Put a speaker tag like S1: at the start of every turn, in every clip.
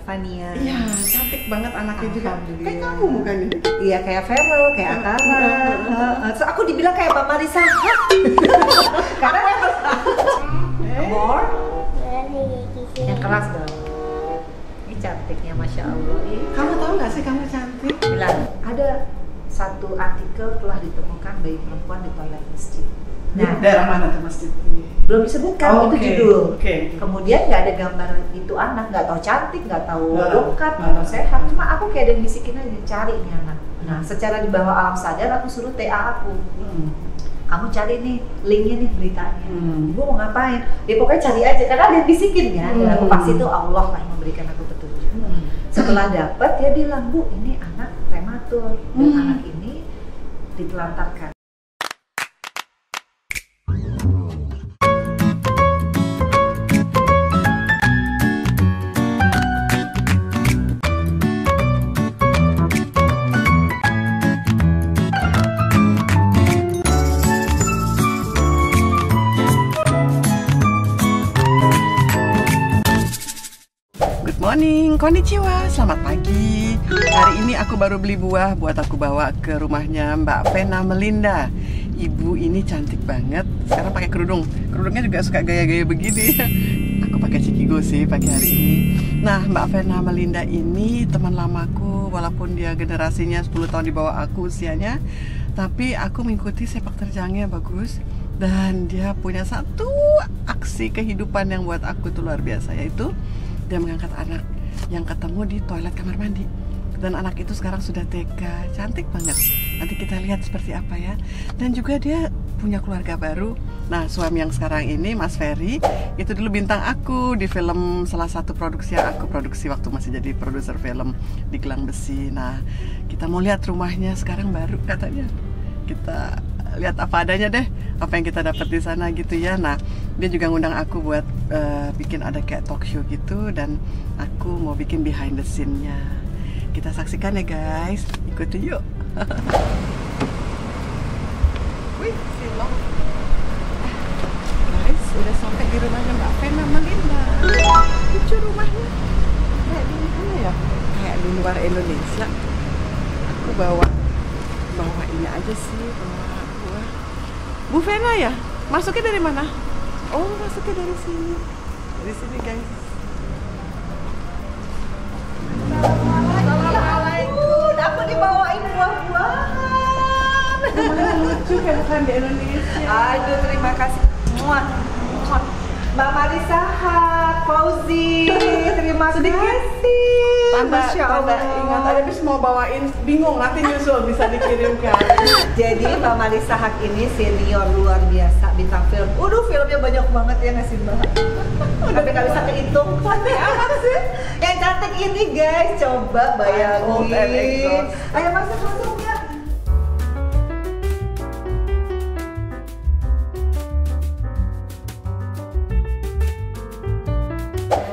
S1: Fania.
S2: Iya, cantik banget anaknya juga. Kayak kamu bukan ya?
S1: Iya, kayak Feral, kayak Atara. So, aku dibilang kayak Mbak Marisa. Karena more yang keras dong. Ini cantiknya, masya Allah.
S2: Kamu tahu nggak sih kamu cantik?
S1: Bilang ada satu artikel telah ditemukan bayi perempuan di toilet masjid.
S2: Nah, daerah mana tuh masjid?
S1: Belum disebutkan, itu judul. Kemudian nggak ada gambar itu anak, nggak tahu cantik, nggak tahu lengkap, nggak tahu sehat. Cuma aku kayak dan bisikin aja cari nih anak. Nah, secara di bawah alam sadar aku suruh TA aku. Kamu cari nih linknya nih beritanya. Ibu mau ngapain? Dia pokoknya cari aja karena dia bisikin ya. Dan aku pasti itu Allah lah yang memberikan aku petunjuk. Setelah dapat dia bilang, Bu, ini anak prematur dan anak ini ditelantarkan.
S2: Morning, konnichiwa, selamat pagi. Hari ini aku baru beli buah buat aku bawa ke rumahnya Mbak Vena Melinda. Ibu ini cantik banget. Sekarang pakai kerudung. Kerudungnya juga suka gaya-gaya begini. Aku pakai cikigo sih pagi hari ini. Nah, Mbak Vena Melinda ini teman lamaku, walaupun dia generasinya 10 tahun di bawah aku usianya, tapi aku mengikuti sepak terjangnya bagus. Dan dia punya satu aksi kehidupan yang buat aku tuh luar biasa, yaitu dia mengangkat anak yang ketemu di toilet kamar mandi. Dan anak itu sekarang sudah TK, cantik banget. Nanti kita lihat seperti apa ya. Dan juga dia punya keluarga baru. Nah, suami yang sekarang ini, Mas Ferry, itu dulu bintang aku di film, salah satu produksi yang aku produksi waktu masih jadi produser film di Gelang Besi. Nah, kita mau lihat rumahnya sekarang baru katanya. Kita lihat apa adanya deh, apa yang kita dapat di sana gitu ya. Nah, dia juga ngundang aku buat bikin ada kayak talk show gitu, dan aku mau bikin behind the scene-nya. Kita saksikan ya guys, ikuti yuk. Wih, silong. Guys, udah sampai di rumahnya Mbak Vena Melinda. Lucu rumahnya. Kayak di mana ya? Kayak di luar Indonesia. Aku bawa ini aja sih, bawa buah. Bu Vena ya? Masuknya dari mana? Oh, masuknya dari sini. Dari sini guys.
S1: Assalamualaikum. Aku dibawain buah-buahan.
S2: Rumahnya lucu kayak bukan di Indonesia.
S1: Aduh, terima kasih. Muah. Mbak Marisa, Fauzi, terima kasih.
S2: Tanda ingat aja, habis mau bawain, bingung nanti nyusul bisa dikirimkan.
S1: Jadi Mbak Marisa Haq ini senior luar biasa bintang film. Filmnya banyak banget ya nggak sih Mbak? Tapi nggak bisa kehitung. Cantik amat sih. Yang cantik ini guys, coba bayangin. Ayo masuk ya.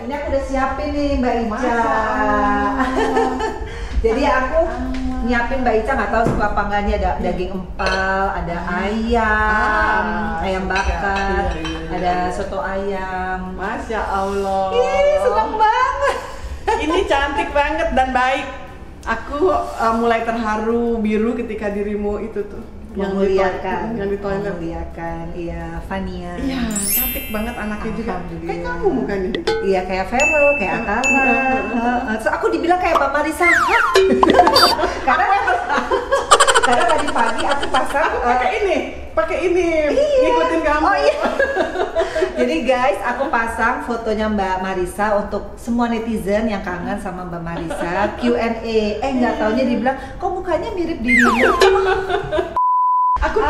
S1: Ini aku udah siapin nih Mbak Ica. Jadi aku nyiapin Mbak Ica, nggak tahu suka apa enggak nih, ada daging empal, ada ayam bakar, ada soto ayam.
S2: Masya Allah.
S1: Ih, seneng banget.
S2: Ini cantik banget dan baik. Aku mulai terharu biru ketika dirimu itu tuh yang di toilet.
S1: Memuliakan, iya, Fania.
S2: Iya, cantik banget anaknya juga. Kayak kamu bukan ya?
S1: Iya, kayak Feral, kayak Atara. So, aku dibilang kayak Mbak Marisa. Karena tadi pagi aku pasang
S2: pakai ini, ngikutin kamu.
S1: Oh iya. Jadi guys, aku pasang fotonya Mbak Marisa untuk semua netizen yang kangen sama Mbak Marisa. Q&A. Nggak taunya dibilang, kok mukanya mirip dirimu.
S2: Aku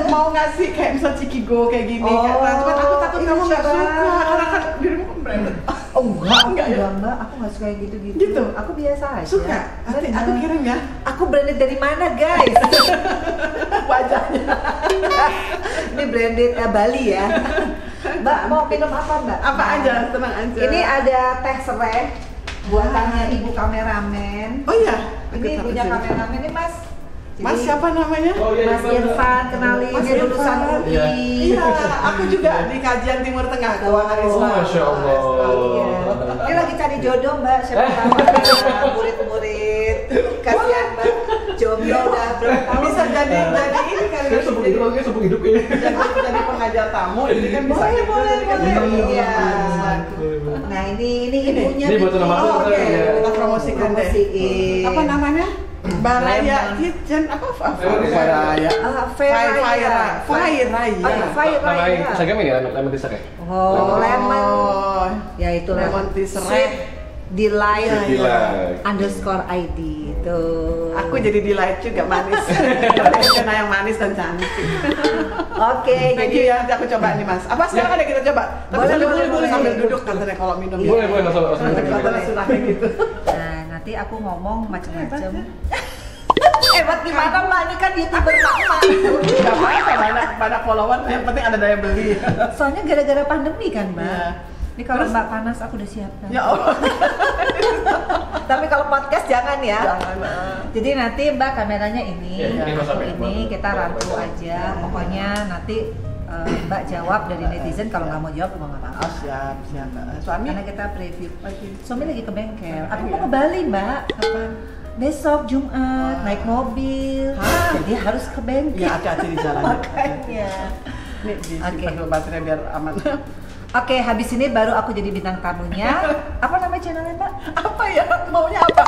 S2: mau ngasih kayak misal cikigo kayak gini, cuman aku takut kamu nggak suka karena kan dirimu branded.
S1: Oh enggak Mbak, aku nggak suka yang gitu-gitu.
S2: Gitu?
S1: Aku biasa aja.
S2: Suka? Nanti aku kirim ya.
S1: Aku branded dari mana guys?
S2: Wajahnya.
S1: Ini branded Bali ya. Mbak mau minum apa Mbak?
S2: Apa aja, tenang aja.
S1: Ini ada teh serai buatannya ibu kameramen.
S2: Oh iya?
S1: Ini punya kameramen, ini Mas
S2: Mas siapa namanya?
S1: Mas Irfan, kenalin dia lulusan UI.
S2: Iya, aku juga di kajian Timur Tengah keuangan Islam.
S3: Masya Allah.
S1: Iya. Dia lagi cari jodoh Mbak, siapa tahu ada murid-murid. Kasihan Mbak, jomblo udah berapa tahun.
S2: Bisa jadi ini kali
S3: Saya sempung hidup ya.
S2: jadi pengajar tamu, ini kan bisa
S1: Boleh. Iya.
S3: Boleh.
S1: Nah ini ibunya.
S3: Ini buat nama aku,
S2: Oke,
S3: ya.
S2: kita promosikan deh.
S1: Promosiin.
S2: Apa namanya? Baraya
S1: Lemon.
S2: Kitchen apa?
S3: Baraya.
S2: Fairaya.
S3: Seragam ini ya, lemon tea seragam.
S1: Oh, lemon. Ya itu
S2: Lemon tea
S1: Sweet
S2: serai.
S1: Delight
S3: Delight.
S1: _ID tuh.
S2: Aku jadi delight juga manis. Karena yang manis dan cantik.
S1: Oke,
S2: Thank you ya, nanti aku coba nih Mas. Apa sekarang ada kita coba? Tapi
S1: Boleh.
S2: sambil duduk katanya kalau minum.
S3: Boleh, langsung
S2: Katanya sunahnya gitu.
S1: Nah, nanti aku ngomong macam-macam. Hebat gimana Mbak? Ini kan YouTuber lama.
S2: Gak apa-apa, banyak follower, yang penting ada daya beli.
S1: Soalnya gara-gara pandemi kan Mbak.
S2: Iya.
S1: Ini kalau Mbak panas aku udah siapkan.
S2: Ya Allah.
S1: Tapi kalau podcast jangan ya.
S2: Jangan.
S1: Jadi nanti Mbak kameranya ini,
S3: Ya, ini
S1: aku
S3: Mas
S1: ini kita rangkul aja. Pokoknya nanti Mbak jawab dari netizen, kalau nggak mau jawab nggak apa-apa.
S2: Oh siap. Suami?
S1: Karena kita preview. Suami lagi ke bengkel. Aku mau ke Bali Mbak.
S2: Kapan?
S1: Besok Jumat naik mobil.
S2: Hah?
S1: Jadi harus ke bengkel.
S2: Ya hati-hati di jalan.
S1: Makanya.
S2: Nih disimpan dulu baterainya biar aman.
S1: Oke, habis ini baru aku jadi bintang tamunya. Apa nama channelnya Mbak?
S2: Apa ya? Maunya apa?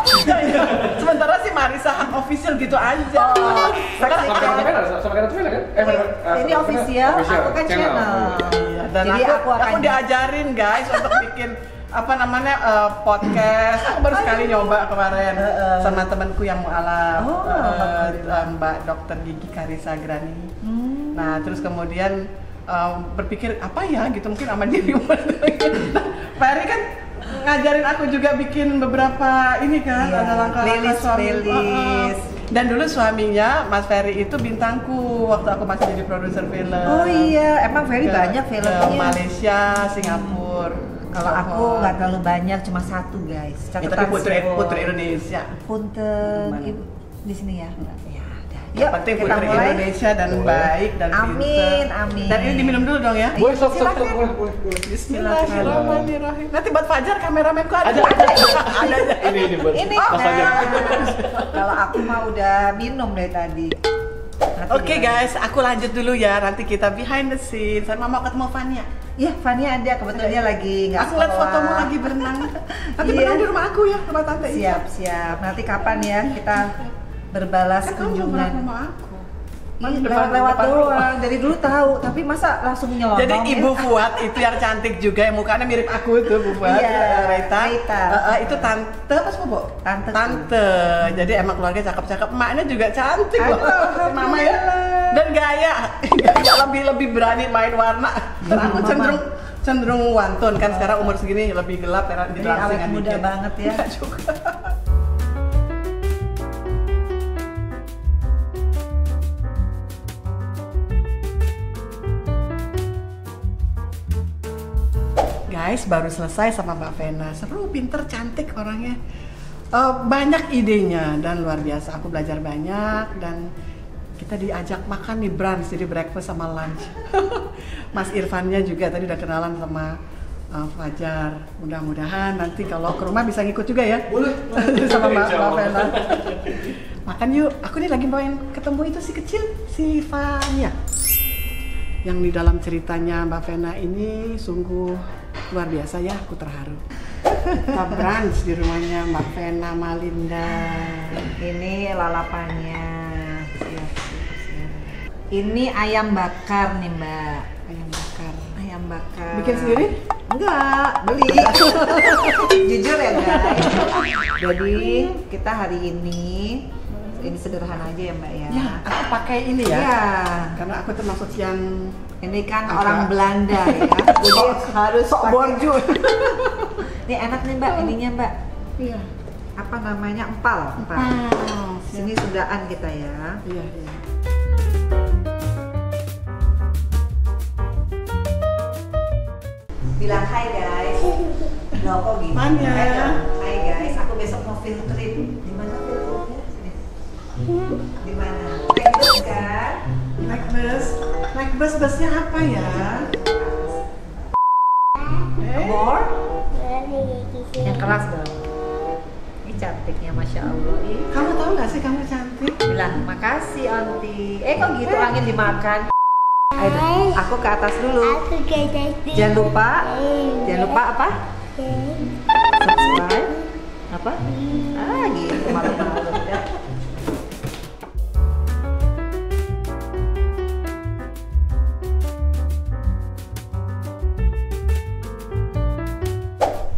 S2: Sementara si Marisa Hang official gitu aja.
S3: Sama kayak Twila kan?
S1: Ini official, aku kan channel.
S2: Iya, dan
S1: Jadi aku akan
S2: diajarin guys untuk bikin apa namanya podcast. Aku baru sekali nyoba kemarin sama temanku yang mualaf, Mbak Dokter Gigi Karisa Grani. Nah terus kemudian berpikir apa ya gitu, mungkin sama dia. Nah, Pak Eri kan ngajarin aku juga bikin beberapa ini kan,
S1: Iya,
S2: ada langkah-langkah
S1: playlist.
S2: Dan dulu suaminya Mas Ferry itu bintangku waktu aku masih jadi produser film.
S1: Oh iya, emang Ferry banyak filmnya.
S2: Ke Malaysia, Singapura.
S1: Kalau aku nggak terlalu banyak, cuma satu guys.
S2: Ya, tapi putri Indonesia.
S1: Punten, Ibu di sini ya. Ya, udah.
S2: Yang penting putri Indonesia dan baik dan
S1: Amin,
S2: pinter.
S1: amin.
S2: Dan ini diminum dulu dong ya.
S3: Boleh, stop,
S1: Silakan.
S3: boleh.
S2: Bismillahirrahmanirrahim. Nanti buat Fajar kameramenku ada.
S3: Ada aja. Ini buat
S1: Ini
S3: Mas Fajar.
S1: kalau aku mah udah minum dari tadi.
S2: Oke guys, aku lanjut dulu ya. Nanti kita behind the scene. Saya mau ketemu Fania.
S1: Iya, Fania ada, kebetulan dia lagi nggak
S2: Aku lihat
S1: sekolah.
S2: fotomu lagi berenang. Nanti
S1: Iya.
S2: berenang di rumah aku ya, rumah tante.
S1: Siap. Nanti kapan ya kita berbalas
S2: Kan kamu belum
S1: kunjungan?
S2: pernah rumah aku.
S1: Iya,
S2: Depan
S1: lewat
S2: rumah.
S1: doang. Dari dulu tahu, tapi masa langsung nyelonong?
S2: Jadi Ibu Fuad itu yang cantik juga, yang mukanya mirip aku tuh, Bu Fuad.
S1: Iya,
S2: Rita.
S1: Rita.
S2: Itu tante apa sepupu?
S1: Tante.
S2: Jadi emang keluarga cakep-cakep. Emaknya juga cantik
S1: Aduh,
S2: loh. Si Mama ya. Dan gaya lebih berani main warna. Dan aku cenderung wantun kan, sekarang umur segini lebih gelap ya.
S1: Ini awet muda banget ya.
S2: Enggak juga. Guys, baru selesai sama Mbak Vena. Seru, pinter, cantik orangnya. Banyak idenya dan luar biasa. Aku belajar banyak dan kita diajak makan nih brunch, jadi breakfast sama lunch. Mas Irfannya juga tadi udah kenalan sama Fajar. Mudah-mudahan nanti kalau ke rumah bisa ngikut juga ya.
S3: Boleh.
S2: Sama Mbak Vena. Makan yuk. Aku nih lagi pengen ketemu itu si kecil, si Fania. Yang di dalam ceritanya Mbak Vena ini sungguh luar biasa ya, aku terharu. Kita brunch di rumahnya Mbak Vena Malinda.
S1: Ini lalapannya. Siap. Ini ayam bakar nih Mbak. Ayam bakar.
S2: Bikin sendiri?
S1: Enggak, beli. Jujur ya guys. Jadi kita hari ini sederhana aja ya Mbak ya.
S2: Ya, aku pakai ini ya.
S1: Iya.
S2: Karena aku termasuk yang
S1: Ini kan
S2: agak-
S1: orang Belanda ya. Jadi harus
S2: sok
S1: pakai-
S2: borju.
S1: Ini enak nih Mbak, ininya Mbak.
S2: Iya.
S1: Apa namanya? Empal. Sini sudaan kita ya.
S2: Iya.
S1: Bilang hai guys. Loh kok gini?
S2: Fania.
S1: Hai guys, aku besok mau field trip. Di mana field tripnya? Sini. Di mana? Naik bus kan?
S2: Naik busnya apa ya?
S1: More? Yang keras dong. Ini cantiknya, masya Allah.
S2: Kamu tahu nggak sih kamu cantik?
S1: Bilang makasih Aunty. Kok gitu angin dimakan. Ayo, aku ke atas dulu. Jangan lupa apa? Subscribe. Apa? Gitu malu-malu ya.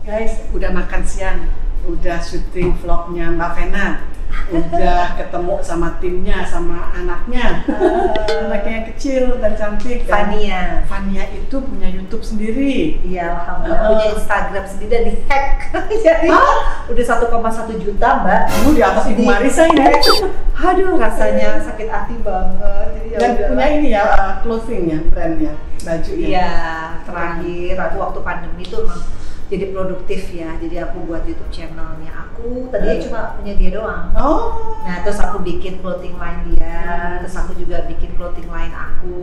S2: Guys, udah makan siang, udah syuting vlognya Mbak Vena, udah ketemu sama timnya, sama anaknya yang kecil dan cantik. Fania itu punya YouTube sendiri.
S1: Iya, alhamdulillah. Punya Instagram sendiri dan di-hack. Jadi udah 1,1 juta, Mbak.
S2: Di atas Ibu Marisa ini.
S1: Aduh, rasanya sakit hati banget. Jadi
S2: dan punya ini ya, clothing ya, brandnya, baju ya.
S1: Iya, terakhir aku waktu pandemi itu emang jadi produktif ya, jadi aku buat YouTube channelnya aku tadinya cuma punya dia doang. Nah terus aku bikin clothing line dia, terus aku juga bikin clothing line aku.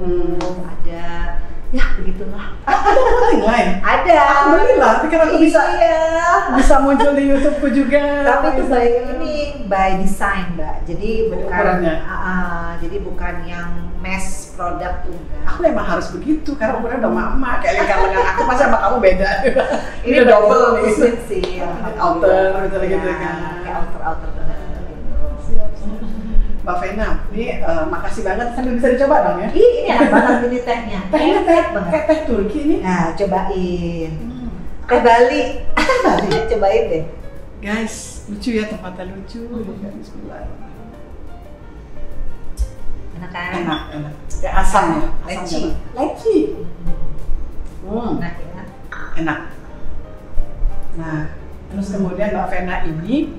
S1: Ada, ya begitulah.
S2: Ada clothing line?
S1: Ada.
S2: Aku belilah, pikir aku bisa muncul di YouTubeku juga.
S1: Tapi itu by design, Mbak. Jadi bukan yang mass product tuh.
S2: Aku emang harus begitu karena ukuran udah mama kayak lengan aku, masa sama kamu beda.
S1: Ini udah double nih sih.
S2: Outer gitu kan.
S1: Kayak outer benar.
S2: Siap. Mbak Vena, ini makasih banget, sambil bisa dicoba dong ya?
S1: Ini enak banget ini tehnya.
S2: Tehnya kayak teh Turki ini.
S1: Nah, cobain. Teh Bali. Cobain deh.
S2: Guys, lucu ya, tempatnya lucu. Bismillah.
S1: Enak kan?
S2: Enak. Kayak asam ya? Leci. Enak. Nah, terus kemudian Mbak Vena ini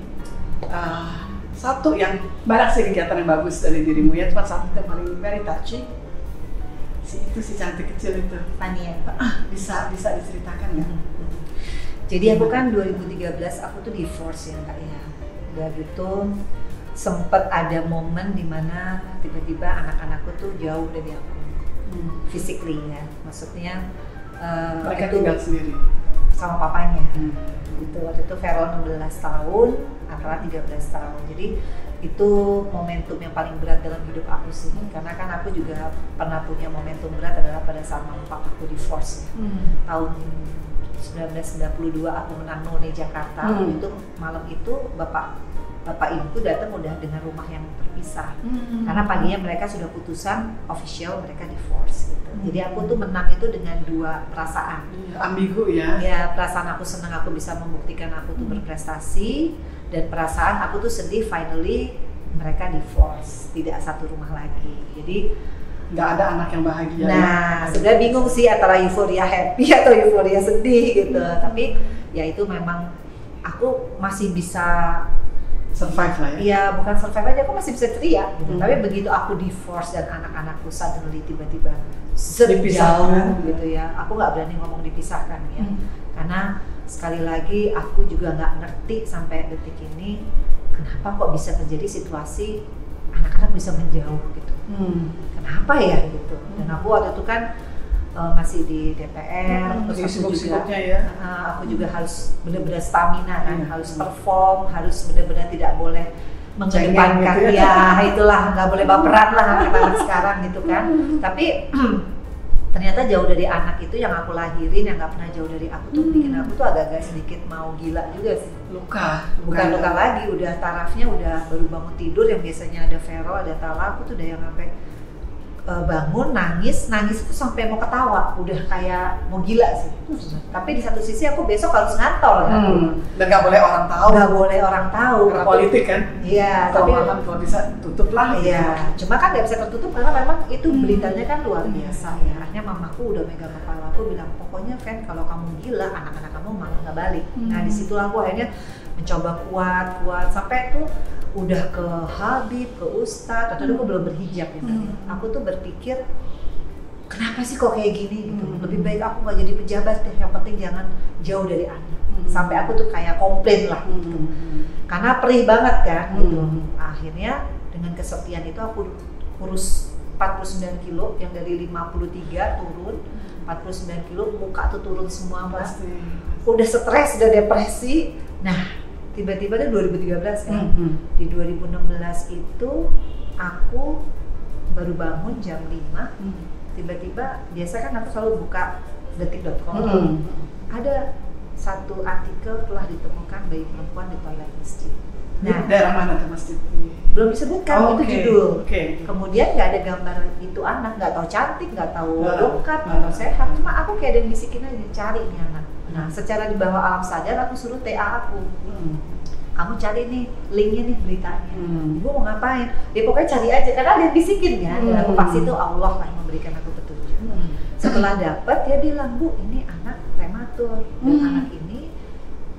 S2: satu yang banyak sih kegiatan yang bagus dari dirimu ya, cuma satu yang paling very touching. Si cantik kecil itu.
S1: Fania.
S2: Bisa diceritakan nggak?
S1: Jadi aku kan 2013 aku tuh divorce ya Kak ya. Udah gitu sempet ada momen dimana tiba-tiba anak-anakku tuh jauh dari aku. Physically ya, maksudnya
S2: mereka tinggal sendiri
S1: sama papanya. Gitu. Waktu itu Vero 16 tahun, Akra 13 tahun. Jadi itu momentum yang paling berat dalam hidup aku sih. Karena kan aku juga pernah punya momentum berat adalah pada saat mama papaku divorce ya. Tahun 1992 aku menang None Jakarta. Itu malam itu bapak ibuku datang udah dengan rumah yang terpisah. Karena paginya mereka sudah putusan official mereka divorce gitu. Jadi aku tuh menang itu dengan dua perasaan.
S2: Ambigu ya.
S1: Ya, perasaan aku senang aku bisa membuktikan aku tuh berprestasi, dan perasaan aku tuh sedih finally mereka divorce, tidak satu rumah lagi. Jadi
S2: nggak ada anak yang bahagia.
S1: Nah, sudah bingung sih antara euforia happy atau euforia sedih gitu. Tapi ya itu memang aku masih bisa
S2: survive lah ya.
S1: Iya, bukan survive aja, aku masih bisa ceria gitu. Tapi begitu aku divorce dan anak-anakku suddenly tiba-tiba jauh gitu ya. Aku nggak berani ngomong dipisahkan ya. Karena sekali lagi aku juga nggak ngerti sampai detik ini kenapa kok bisa terjadi situasi anak-anak bisa menjauh gitu. Kenapa ya gitu. Dan aku waktu itu kan masih di DPR, terus aku juga harus benar-benar stamina kan, harus perform, harus benar-benar tidak boleh mengedepankan gitu ya, itulah nggak boleh baperan lah anak-anak sekarang gitu kan. Tapi ternyata jauh dari anak itu yang aku lahirin, yang nggak pernah jauh dari aku tuh bikin aku tuh agak-agak sedikit mau gila juga sih. Bukan luka lagi, udah tarafnya udah baru bangun tidur yang biasanya ada Vero, ada Tala, aku tuh udah yang sampai bangun nangis itu sampai mau ketawa, udah kayak mau gila sih. Tapi di satu sisi aku besok harus ngantor kan.
S2: Dan nggak boleh orang tahu.
S1: Karena
S2: politik kan.
S1: Iya.
S2: Tapi kalau bisa tutup lah.
S1: Iya. Cuma kan nggak bisa tertutup karena memang itu beritanya kan luar biasa ya. Akhirnya mamaku udah megang kepala aku bilang, pokoknya Fen kalau kamu gila anak-anak kamu malah nggak balik. Nah disitulah aku akhirnya mencoba kuat sampai tuh udah ke Habib, ke Ustadz, atau aku belum berhijab ya tadi. Aku tuh berpikir kenapa sih kok kayak gini gitu. Lebih baik aku nggak jadi pejabat deh, yang penting jangan jauh dari anak. Sampai aku tuh kayak komplain lah gitu. Karena perih banget kan gitu. Akhirnya dengan kesepian itu aku kurus 49 kilo, yang dari 53 turun 49 kilo, muka tuh turun semua Mbak. Udah stres, udah depresi. Nah, tiba-tiba kan 2013 kan. Di 2016 itu aku baru bangun jam 5. Tiba-tiba, biasa kan aku selalu buka detik.com. Ada satu artikel telah ditemukan bayi perempuan di toilet masjid.
S2: Nah, daerah mana tuh masjid?
S1: Belum disebutkan, itu judul.
S2: Okay.
S1: Kemudian nggak ada gambar itu anak, nggak tahu cantik, nggak tahu lengkap, nggak tahu sehat. Cuma aku kayak ada bisikin aja, cari nih anak. Nah, secara di bawah alam sadar aku suruh TA aku. Kamu cari nih linknya nih beritanya. Ibu mau ngapain? Ya pokoknya cari aja, karena dia bisikin ya. Dan aku pasti itu Allah lah yang memberikan aku petunjuk. Setelah dapat dia bilang, Bu ini anak prematur dan anak ini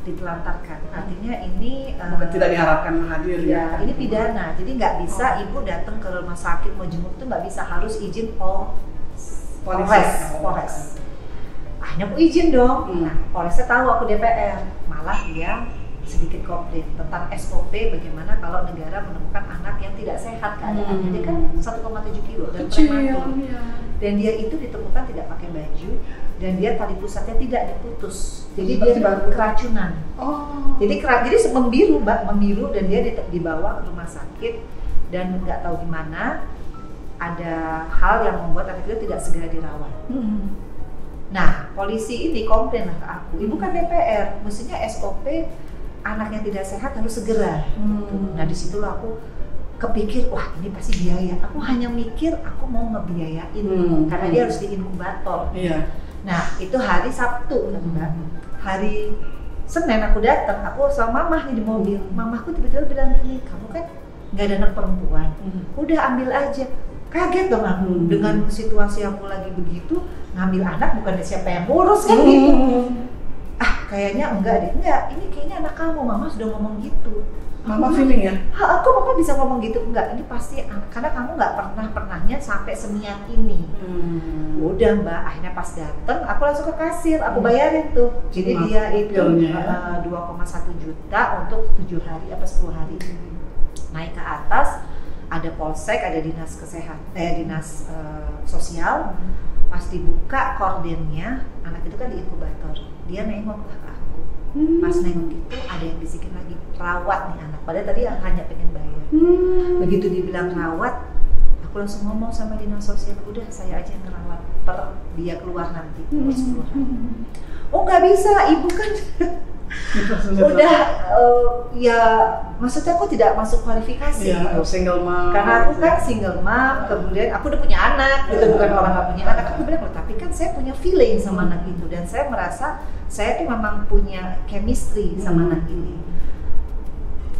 S1: ditelantarkan. Artinya ini
S2: bukan tidak diharapkan hadir
S1: ya. Ini pidana, jadi nggak bisa ibu datang ke rumah sakit mau jenguk itu nggak bisa, harus izin Polres. Akhirnya aku izin dong. Nah, Polresnya tahu aku DPR, malah dia sedikit komplain tentang SOP bagaimana kalau negara menemukan anak yang tidak sehat keadaannya. Dia kan 1,7 kilo dan prematur. Dan dia itu ditemukan tidak pakai baju dan dia tali pusatnya tidak diputus. Jadi dia keracunan. Jadi membiru Mbak, membiru dan dia dibawa ke rumah sakit dan nggak tahu gimana ada hal yang membuat anak itu tidak segera dirawat. Nah, polisi ini komplain lah ke aku. Ibu kan DPR, mestinya SOP anak yang tidak sehat harus segera. Nah, disitulah aku kepikir, wah ini pasti biaya. Aku hanya mikir aku mau ngebiayain karena dia harus di inkubator. Nah, itu hari Sabtu kan Mbak. Hari Senin aku datang, aku sama mamah nih di mobil. Mamahku tiba-tiba bilang gini, kamu kan nggak ada anak perempuan, udah ambil aja. Kaget dong aku dengan situasi aku lagi begitu, ngambil anak bukan siapa yang ngurus kan gitu. Kayaknya enggak deh, ini kayaknya anak kamu, mama sudah ngomong gitu.
S2: Mama feeling ya?
S1: Aku mama bisa ngomong gitu, enggak, ini pasti karena kamu nggak pernahnya sampai seniat ini. Udah Mbak, akhirnya pas dateng, aku langsung ke kasir, aku bayarin tuh. Jadi dia itu 2,1 juta untuk 7 hari apa 10 hari. Naik ke atas, ada polsek, ada dinas dinas sosial. Pas dibuka kordennya, anak itu kan di inkubator. Dia nengok ke aku. Pas nengok itu ada yang bisikin lagi, rawat nih anak. Padahal tadi hanya pengen bayar. Begitu dibilang rawat, aku langsung ngomong sama dinas sosial, udah saya aja yang ngerawat dia keluar nanti umur 10 hari. Oh nggak bisa, ibu kan udah ya maksudnya aku tidak masuk kualifikasi
S2: single mom
S1: karena aku kan single mom, kemudian aku udah punya anak gitu, bukan orang nggak punya anak. Aku bilang, tapi kan saya punya feeling sama anak itu dan saya merasa saya tuh memang punya chemistry sama anak ini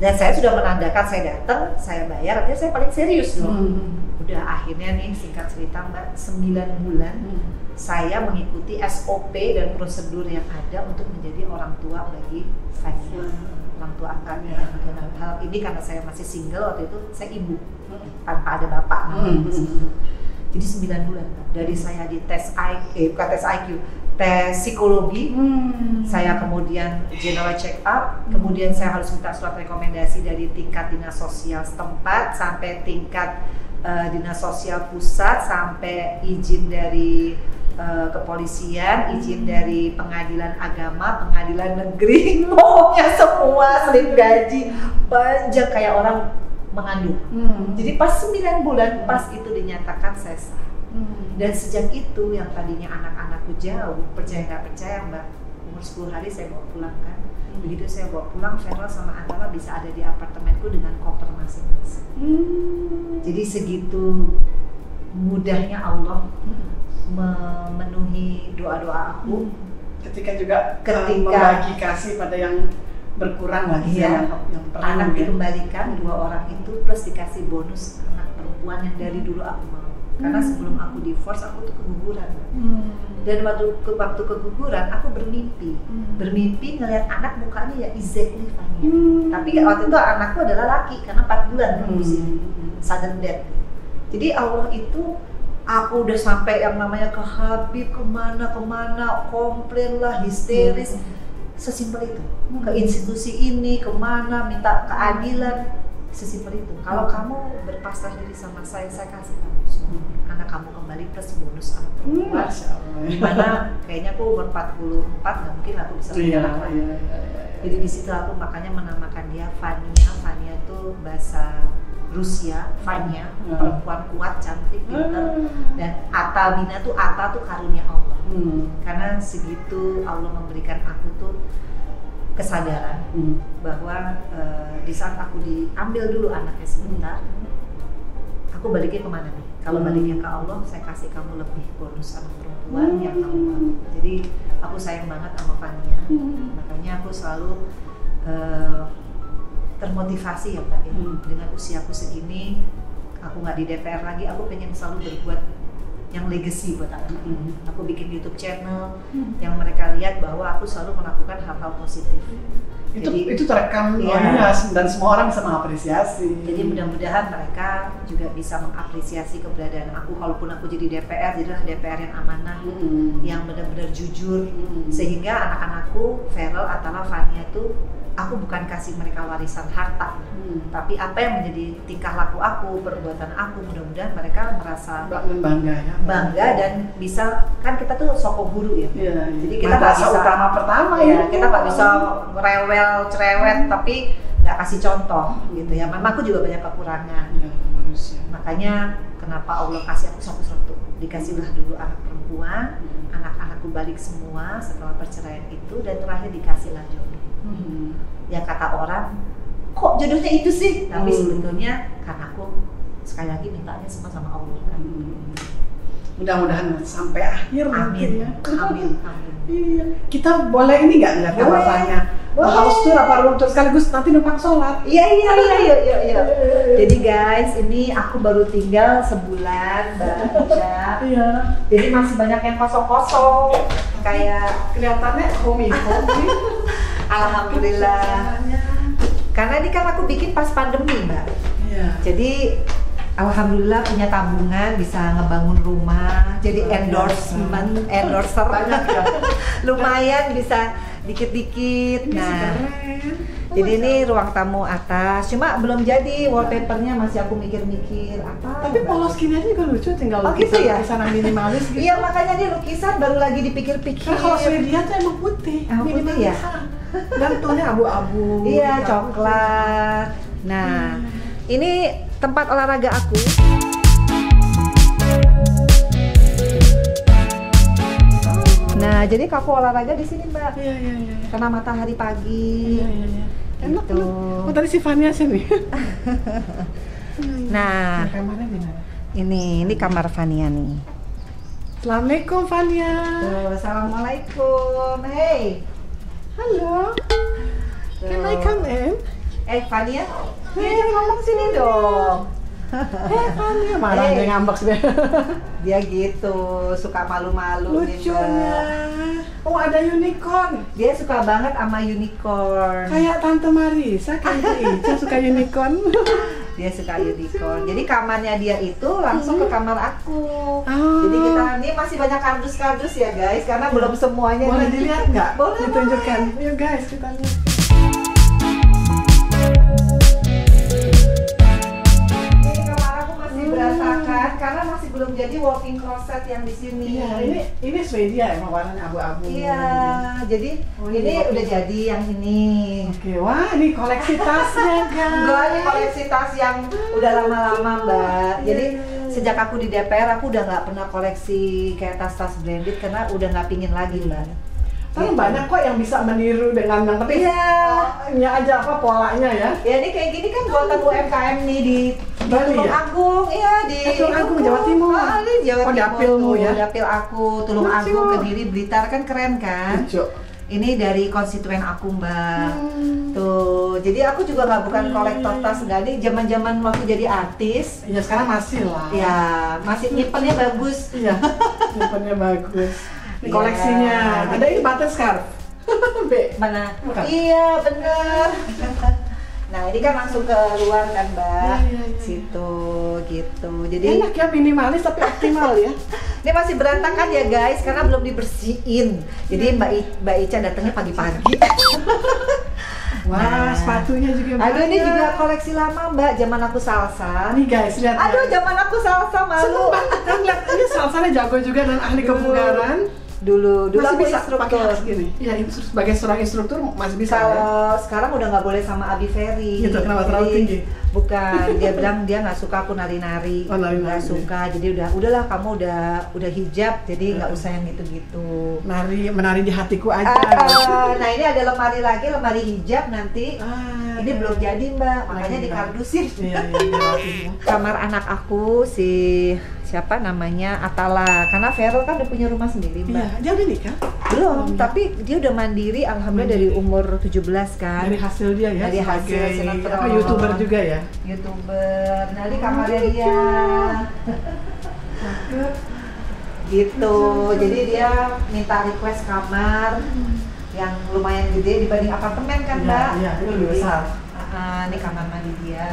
S1: dan saya sudah menandakan saya datang, saya bayar, artinya saya paling serius dong. Udah akhirnya nih singkat cerita Mbak, 9 bulan saya mengikuti SOP dan prosedur yang ada untuk menjadi orang tua bagi saya, orang tua angkatnya. Dalam hal ini karena saya masih single waktu itu, saya ibu tanpa ada bapak. Jadi 9 bulan dari saya di tes bukan tes IQ, tes psikologi, saya kemudian general check up, kemudian saya harus minta surat rekomendasi dari tingkat dinas sosial setempat sampai tingkat dinas sosial pusat, sampai izin dari kepolisian, izin dari pengadilan agama, pengadilan negeri, pokoknya semua slip gaji panjang kayak orang mengandung. Jadi pas 9 bulan pas itu dinyatakan saya sah. Dan sejak itu yang tadinya anak-anakku jauh, percaya nggak percaya Mbak, umur 10 hari saya bawa pulang kan. Begitu saya bawa pulang, Feral sama Antara bisa ada di apartemenku dengan koper masing-masing. Jadi segitu mudahnya Allah memenuhi doa-doa aku.
S2: Ketika juga membagi kasih pada yang berkurang lagi yang
S1: anak dikembalikan 2 orang itu plus dikasih bonus anak perempuan yang dari dulu aku mau. Karena sebelum aku divorce aku tuh keguguran. Dan waktu keguguran aku bermimpi ngelihat anak mukanya ya exactly Fania. Tapi waktu itu anakku adalah laki karena 4 bulan usia, sudden death. Jadi Allah itu, aku udah sampai yang namanya ke Habib, kemana komplain lah, histeris, sesimpel itu. Ke institusi ini, kemana minta keadilan. Sesimpel itu. Kalau kamu berpasrah diri sama saya kasih kamu semua. Anak kamu kembali plus bonus anak perempuan. Dimana kayaknya aku umur 44 nggak mungkin aku bisa punya anak lagi. Jadi di situ aku makanya menamakan dia Vania. Vania itu bahasa Rusia, Vania, perempuan kuat, cantik, pintar. Dan Bina tuh Ata tuh karunia Allah. Karena segitu Allah memberikan aku tuh kesadaran bahwa di saat aku diambil dulu anaknya sebentar, aku baliknya kemana nih? Kalau baliknya ke Allah, saya kasih kamu lebih bonus anak perempuan yang kamu mau. Jadi aku sayang banget sama Vania, makanya aku selalu termotivasi ya Mbak ya. Dengan usiaku segini, aku nggak di DPR lagi, aku pengen selalu berbuat yang legacy buat anak. Aku bikin YouTube channel yang mereka lihat bahwa aku selalu melakukan hal-hal positif.
S2: Itu terekam dan semua orang bisa mengapresiasi.
S1: Jadi mudah-mudahan mereka juga bisa mengapresiasi keberadaan aku. Kalaupun aku jadi DPR, jadilah DPR yang amanah, yang benar-benar jujur, sehingga anak-anakku, Feral, Atala, Vania itu aku bukan kasih mereka warisan harta, tapi apa yang menjadi tingkah laku aku, perbuatan aku, mudah-mudahan mereka merasa bangga dan bisa, kan kita tuh sokong guru ya. Jadi kita nggak bisa
S2: utama pertama
S1: kita nggak bisa rewel cerewet tapi nggak kasih contoh gitu ya. Memang aku juga banyak kekurangan. Makanya kenapa Allah kasih aku satu-satu, dikasihlah dulu anak perempuan, anak-anakku balik semua setelah perceraian itu, dan terakhir dikasihlah jodoh. Yang kata orang, kok jodohnya itu sih? Tapi sebetulnya karena aku sekali lagi mintanya semua sama Allah kan.
S2: Mudah-mudahan sampai akhir
S1: Amin.
S2: ya.
S1: Amin.
S2: Iya. Kita boleh ini nggak ngeliat kamarnya? Haus tour apa room tour sekaligus nanti numpang sholat?
S1: Iya. Jadi guys, ini aku baru tinggal sebulan, Mbak Ica.
S2: Iya.
S1: Jadi masih banyak yang kosong-kosong. Kayak
S2: kelihatannya homey.
S1: Alhamdulillah. Karena ini kan aku bikin pas pandemi, Mbak.
S2: Iya.
S1: Jadi alhamdulillah punya tabungan, bisa ngebangun rumah. Jadi endorser
S2: banyak ya.
S1: Lumayan bisa dikit-dikit. Nah, jadi ini ruang tamu atas. Cuma belum jadi, wallpapernya masih aku mikir-mikir apa.
S2: Tapi polos gini aja juga lucu, tinggal
S1: gitu ya?
S2: lukisan minimalis gitu.
S1: Iya, makanya dia lukisan baru lagi dipikir-pikir.
S2: Nah, kalau Swedia tuh emang putih,
S1: putih ya.
S2: Dan tonnya abu-abu.
S1: Iya, coklat. Nah, ini tempat olahraga aku. Nah, jadi aku olahraga di sini, Mbak.
S2: Iya.
S1: Kena matahari pagi.
S2: Iya. Enak
S1: gitu.
S2: Oh, tadi si Vania sini.
S1: Nah,
S2: kamarnya di mana?
S1: Ini kamar Vania nih.
S2: Assalamualaikum Vania.
S1: Assalamualaikum. Hey.
S2: Halo. Can I come in?
S1: Vania. Dia ngomong sini dong.
S2: Vania marah dia ngambek sih.
S1: Dia gitu, suka malu-malu nih,
S2: lucunya. Oh, ada unicorn.
S1: Dia suka banget sama unicorn.
S2: Kayak Tante Marisa, kayak Ica suka unicorn.
S1: Dia suka unicorn. Jadi kamarnya dia itu langsung ke kamar aku. Jadi ini masih banyak kardus-kardus ya guys, karena belum semuanya.
S2: Boleh dilihat nggak?
S1: Boleh.
S2: Ditunjukkan. Yuk guys, kita lihat.
S1: Berantakan karena masih belum jadi walk-in closet yang di sini.
S2: Iya, ini Swedia emang warnanya abu-abu.
S1: Iya, jadi ini udah jadi yang ini.
S2: Oke, wah ini koleksi tasnya guys.
S1: Enggak, ini koleksi tas yang udah lama-lama Mbak. Jadi sejak aku di DPR aku udah nggak pernah koleksi kayak tas-tas branded karena udah nggak pingin lagi Mbak.
S2: Karena banyak kok yang bisa meniru dengan yang penting aja apa polanya ya.
S1: Ya ini kayak gini kan buatan UMKM nih di
S2: Bali
S1: Tulung
S2: ya?
S1: Agung, iya di
S2: Tulung Agung, Jawa Timur.
S1: Di Jawa Timur.
S2: Dapilmu ya?
S1: Dapil aku, Tulung Agung, Kediri, Blitar, kan keren kan?
S2: Lucu.
S1: Ini dari konstituen aku Mbak. Tuh, jadi aku juga nggak bukan kolektor tas enggak, ini zaman-zaman waktu jadi artis.
S2: Iya, sekarang masih lah.
S1: Ya, masih nyimpennya bagus.
S2: Iya, nyimpennya bagus. Koleksinya. Ada ini button scarf.
S1: Mana?
S2: Bukan.
S1: Iya, bener. Nah, ini kan langsung ke luar kan, Mbak.
S2: Iya.
S1: Situ, gitu. Jadi
S2: enak ya, minimalis tapi optimal ya.
S1: Ini masih berantakan ya guys, karena belum dibersihin. Jadi Mbak Ica datangnya pagi-pagi.
S2: Wah, sepatunya juga banyak.
S1: Aduh, ini juga koleksi lama Mbak, zaman aku salsa.
S2: Nih guys, lihat.
S1: Aduh, zaman aku salsa malu.
S2: Seneng banget kan lihat, ini salsanya jago juga dan ahli kebugaran.
S1: Dulu
S2: Masih
S1: aku
S2: bisa pakai
S1: instruktur.
S2: tas gini. Iya, sebagai seorang instruktur masih bisa. Ya?
S1: Kalau sekarang udah nggak boleh sama Abi Ferry.
S2: Gitu, kenapa terlalu
S1: Jadi,
S2: tinggi?
S1: Bukan, dia bilang dia nggak suka aku nari-nari.
S2: Oh, nari-nari.
S1: Nggak suka, jadi udahlah kamu udah hijab, jadi nggak usah yang gitu-gitu.
S2: Menari di hatiku aja.
S1: Nah ini ada lemari lagi, lemari hijab nanti. Ini belum jadi Mbak, makanya dikardusin.
S2: Iya.
S1: Kamar anak aku siapa namanya Atala, karena Feral kan udah punya rumah sendiri Mbak.
S2: Iya, dia udah nikah?
S1: Belum, tapi dia udah mandiri alhamdulillah dari umur 17 kan.
S2: Dari hasil dia ya,
S1: Dari hasil
S2: sebagai
S1: sinetron.
S2: YouTuber juga ya.
S1: YouTuber. Nah, ini kamarnya dia. Gitu. Jadi dia minta request kamar yang lumayan gede dibanding apartemen kan, Mbak?
S2: Iya, itu lebih besar.
S1: Ini kamar mandi dia.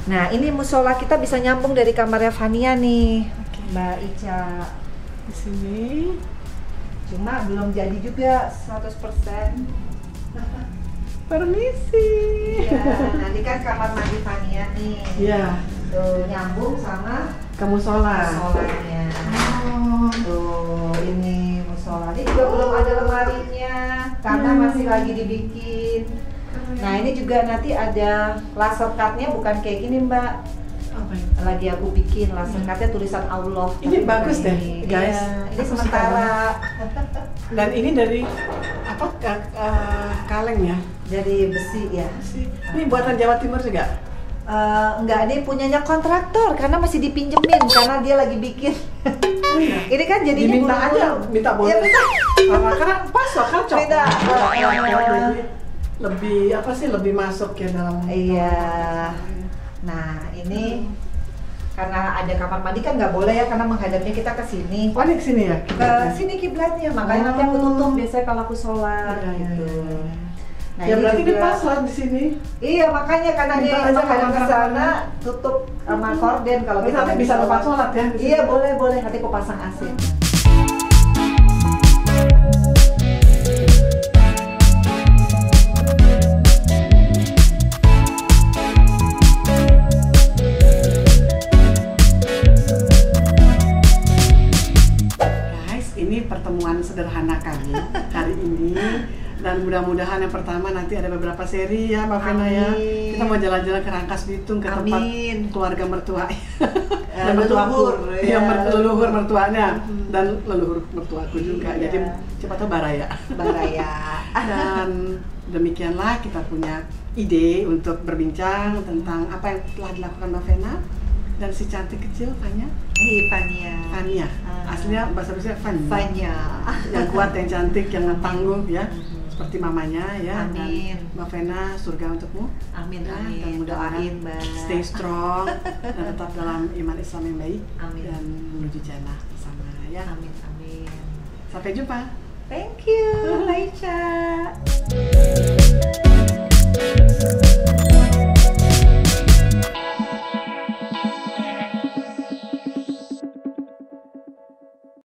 S1: Nah, ini musola kita bisa nyambung dari kamarnya Fania nih, Mbak Ica.
S2: Di sini.
S1: Cuma belum jadi juga 100%.
S2: Permisi.
S1: Ya, nanti kan kamar mandi Fania nih.
S2: Iya.
S1: Tuh, nyambung sama
S2: Musola.
S1: musolanya.
S2: Oh.
S1: Tuh, ini musola. Ini juga belum ada lemarinya karena masih lagi dibikin. Nah, ini juga nanti ada laser cut-nya bukan kayak gini, Mbak.
S2: Apa ini?
S1: Lagi aku bikin laser cut-nya tulisan Allah.
S2: Ini
S1: tapi
S2: bagus
S1: bukan
S2: deh,
S1: ini.
S2: guys.
S1: Iya, ini
S2: Aku
S1: sementara
S2: Dan ini dari apa? Kaleng ya?
S1: dari besi ya.
S2: Ini buatan Jawa Timur juga?
S1: Enggak, ini punyanya kontraktor karena masih dipinjemin karena dia lagi bikin. Ini kan jadinya
S2: Diminta
S1: bulu-bulu.
S2: aja, minta boleh.
S1: Ya, minta.
S2: Karena pas loh kan cocok.
S1: Minta.
S2: Jadi lebih apa sih lebih masuk ya dalam.
S1: Iya. Nah, ini karena ada kamar mandi kan nggak boleh ya karena menghadapnya kita ke sini.
S2: Oh, ini ke sini ya?
S1: Ke sini kiblatnya, makanya nanti aku tutup biasanya kalau aku sholat
S2: Iya,
S1: gitu.
S2: iya.
S1: Nah,
S2: Ya
S1: ini
S2: berarti
S1: juga-
S2: ini pas lah di sini.
S1: Iya, makanya karena
S2: Minta
S1: dia
S2: aja
S1: menghadap ke
S2: kamar
S1: sana
S2: mana.
S1: tutup sama korden kalau
S2: Terus nanti
S1: lagi
S2: bisa tempat sholat ya? di sini?
S1: Iya, boleh. Nanti aku pasang AC.
S2: Guys, ini pertemuan sederhana kami hari ini. Dan mudah-mudahan yang pertama nanti ada beberapa seri ya Mbak Vena ya.
S1: Amin.
S2: Kita mau jalan-jalan ke Rangkas Bitung ke tempat
S1: Amin.
S2: keluarga mertua.
S1: Leluhur,
S2: Iya,
S1: ya.
S2: leluhur mertuanya dan leluhur mertuaku juga.
S1: Iya.
S2: Jadi siapa tahu baraya.
S1: Baraya.
S2: Dan demikianlah kita punya ide untuk berbincang tentang apa yang telah dilakukan Mbak Vena dan si cantik kecil Fanya.
S1: Fania.
S2: Fania. Aslinya bahasa Indonesia Fanya.
S1: Fania.
S2: Yang kuat, yang cantik, yang tangguh ya. Seperti mamanya ya.
S1: Amin.
S2: Dan Mbak Vena, surga untukmu.
S1: Amin,
S2: Ya, dan
S1: amin.
S2: mudah-mudahan
S1: Doain, Mbak.
S2: stay strong dan tetap dalam iman Islam yang baik.
S1: Amin.
S2: Dan menuju jannah bersama ya.
S1: Amin.
S2: Sampai jumpa.
S1: Thank you, Mbak Ica.